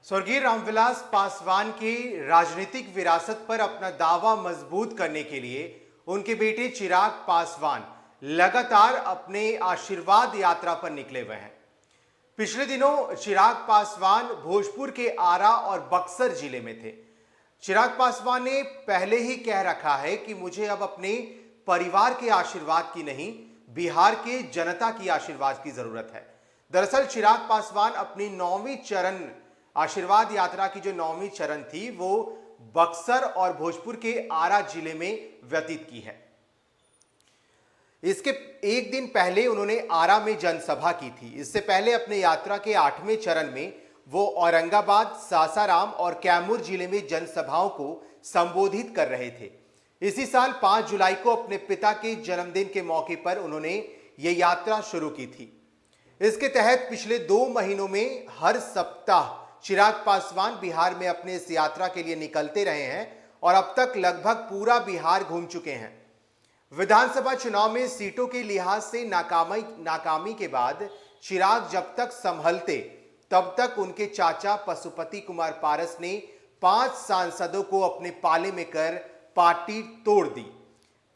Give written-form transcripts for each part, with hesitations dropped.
स्वर्गीय रामविलास पासवान की राजनीतिक विरासत पर अपना दावा मजबूत करने के लिए उनके बेटे चिराग पासवान लगातार अपने आशीर्वाद यात्रा पर निकले हुए हैं। पिछले दिनों चिराग पासवान भोजपुर के आरा और बक्सर जिले में थे। चिराग पासवान ने पहले ही कह रखा है कि मुझे अब अपने परिवार के आशीर्वाद की नहीं, बिहार के जनता की आशीर्वाद की जरूरत है। दरअसल चिराग पासवान अपनी 9वीं चरण आशीर्वाद यात्रा की जो 9वीं चरण थी वो बक्सर और भोजपुर के आरा जिले में व्यतीत की है। इसके एक दिन पहले उन्होंने आरा में जनसभा की थी। इससे पहले अपने यात्रा के 8वें चरण में वो औरंगाबाद, सासाराम और कैमूर जिले में जनसभाओं को संबोधित कर रहे थे। इसी साल 5 जुलाई को अपने पिता के जन्मदिन के मौके पर उन्होंने ये यात्रा शुरू की थी। इसके तहत पिछले 2 महीनों में हर सप्ताह चिराग पासवान बिहार में अपने इस यात्रा के लिए निकलते रहे हैं और अब तक लगभग पूरा बिहार घूम चुके हैं। विधानसभा चुनाव में सीटों के लिहाज से नाकामी के बाद चिराग जब तक संभलते तब तक उनके चाचा पशुपति कुमार पारस ने 5 सांसदों को अपने पाले में कर पार्टी तोड़ दी।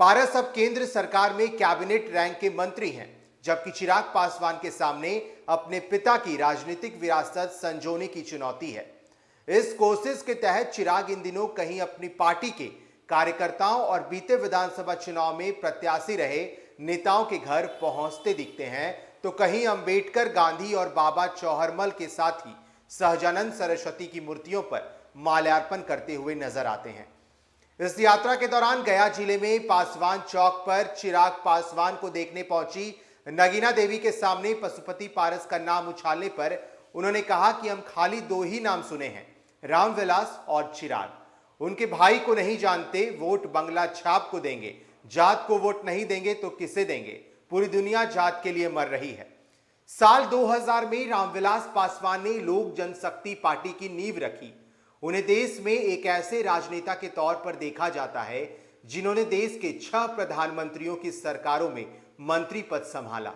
पारस अब केंद्र सरकार में कैबिनेट रैंक के मंत्री हैं, जबकि चिराग पासवान के सामने अपने पिता की राजनीतिक विरासत संजोने की चुनौती है। इस कोशिश के तहत चिराग इन दिनों कहीं अपनी पार्टी के कार्यकर्ताओं और बीते विधानसभा चुनाव में प्रत्याशी रहे नेताओं के घर पहुंचते दिखते हैं, तो कहीं अंबेडकर, गांधी और बाबा चौहरमल के साथ ही सहजानंद सरस्वती की मूर्तियों पर माल्यार्पण करते हुए नजर आते हैं। इस यात्रा के दौरान गया जिले में पासवान चौक पर चिराग पासवान को देखने पहुंची नगीना देवी के सामने पशुपति पारस का नाम उछालने पर उन्होंने कहा कि हम खाली 2 ही नाम सुने हैं, रामविलास और चिराग। उनके भाई को नहीं जानते, वोट बंगला छाप को देंगे, जात को वोट नहीं देंगे तो किसे देंगे, पूरी दुनिया जात के लिए मर रही है। साल 2000 में रामविलास पासवान ने लोक जनशक्ति पार्टी की नींव रखी। उन्हें देश में एक ऐसे राजनेता के तौर पर देखा जाता है जिन्होंने देश के 6 प्रधानमंत्रियों की सरकारों में मंत्री पद संभाला।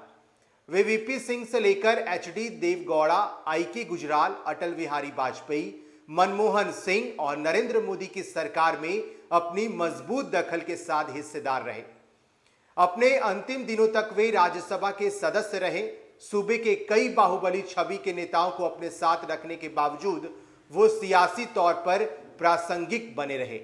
वे वीपी सिंह से लेकर एचडी देवगौड़ा, आईके गुजराल, अटल बिहारी वाजपेयी, मनमोहन सिंह और नरेंद्र मोदी की सरकार में अपनी मजबूत दखल के साथ हिस्सेदार रहे। अपने अंतिम दिनों तक वे राज्यसभा के सदस्य रहे। सूबे के कई बाहुबली छवि के नेताओं को अपने साथ रखने के बावजूद वो सियासी तौर पर प्रासंगिक बने रहे।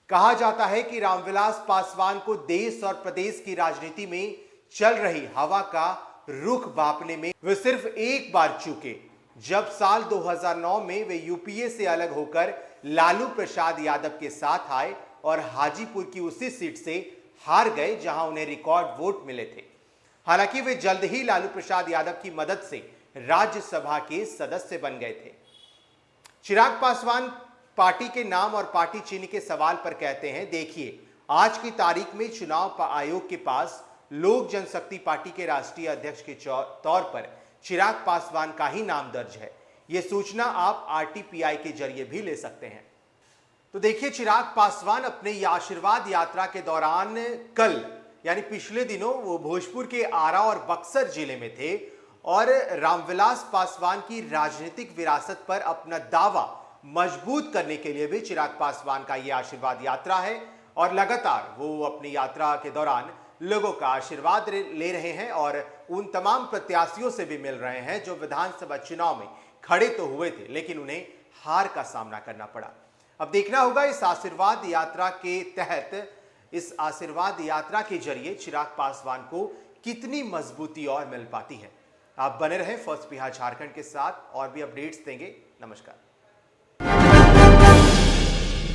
कहा जाता है कि रामविलास पासवान को देश और प्रदेश की राजनीति में चल रही हवा का रुख मापने में वे सिर्फ एक बार चूके, जब साल 2009 में वे यूपीए से अलग होकर लालू प्रसाद यादव के साथ आए और हाजीपुर की उसी सीट से हार गए जहां उन्हें रिकॉर्ड वोट मिले थे। हालांकि वे जल्द ही लालू प्रसाद यादव की मदद से राज्यसभा के सदस्य बन गए थे। चिराग पासवान पार्टी के नाम और पार्टी चिन्ह के सवाल पर कहते हैं, देखिए आज की तारीख में चुनाव आयोग के पास लोक जनशक्ति पार्टी के राष्ट्रीय अध्यक्ष के तौर पर चिराग पासवान का ही नाम दर्ज है। यह सूचना आप आरटीपीआई के जरिए भी ले सकते हैं। तो देखिए, चिराग पासवान अपने आशीर्वाद यात्रा के दौरान कल यानी पिछले दिनों वो भोजपुर के आरा और बक्सर जिले में थे और रामविलास पासवान की राजनीतिक विरासत पर अपना दावा मजबूत करने के लिए भी चिराग पासवान का यह आशीर्वाद यात्रा है और लगातार वो अपनी यात्रा के दौरान लोगों का आशीर्वाद ले रहे हैं और उन तमाम प्रत्याशियों से भी मिल रहे हैं जो विधानसभा चुनाव में खड़े तो हुए थे लेकिन उन्हें हार का सामना करना पड़ा। अब देखना होगा इस आशीर्वाद यात्रा के तहत, इस आशीर्वाद यात्रा के जरिए चिराग पासवान को कितनी मजबूती और मिल पाती है। आप बने रहें फर्स्ट बिहार झारखंड के साथ, और भी अपडेट्स देंगे। नमस्कार।